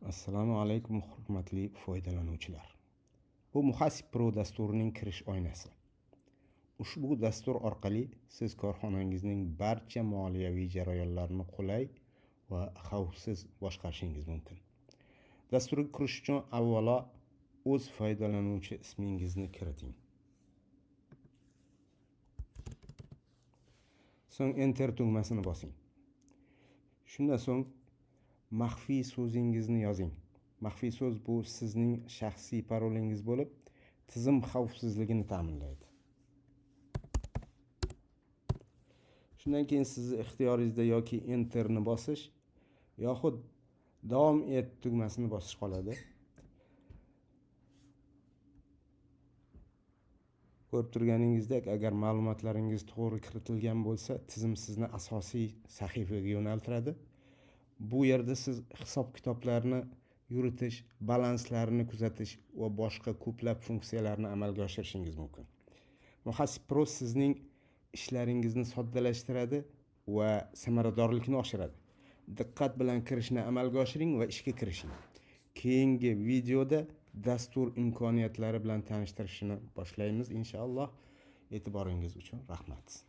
Assalomu alaykum hurmatli foydalanuvchilar. Bu Muhasib Pro dasturining kirish oynasi. Ushbu dastur orqali siz korxonangizning barcha moliyaviy jarayonlarini qulay va xavfsiz boshqarishingiz mumkin. Dasturga kirish uchun avvalo o'z foydalanuvchi ismingizni kiriting. So'ng Enter tugmasini bosing. Shundan so'ng maxfiy so'zingizni yozing. Maxfiy so'z bu sizning shaxsiy parolingiz bo'lib, tizim xavfsizligini ta'minlaydi. Shundan keyin sizning ixtiyoringizda yoki Enterni bosish yoxud davom et tugmasini bosish qoladi. Ko'rib turganingizdek, agar ma'lumotlaringiz to'g'ri kiritilgan bo'lsa, tizim sizni asosiy sahifaga yo'naltiradi. Bu yerda siz hisob-kitoblarni yuritish, balanslarni kuzatish va boshqa ko'plab funksiyalarni amalga oshirishingiz mumkin. Muhasib Pro sizning ishlaringizni soddalashtiradi va samaradorlikni oshiradi. Diqqat bilan kirishni amalga oshiring va ishga kirishing. Keyingi videoda dastur imkoniyatlari bilan tanishtirishni boshlaymiz inshaalloh. E'tiboringiz uchun rahmat.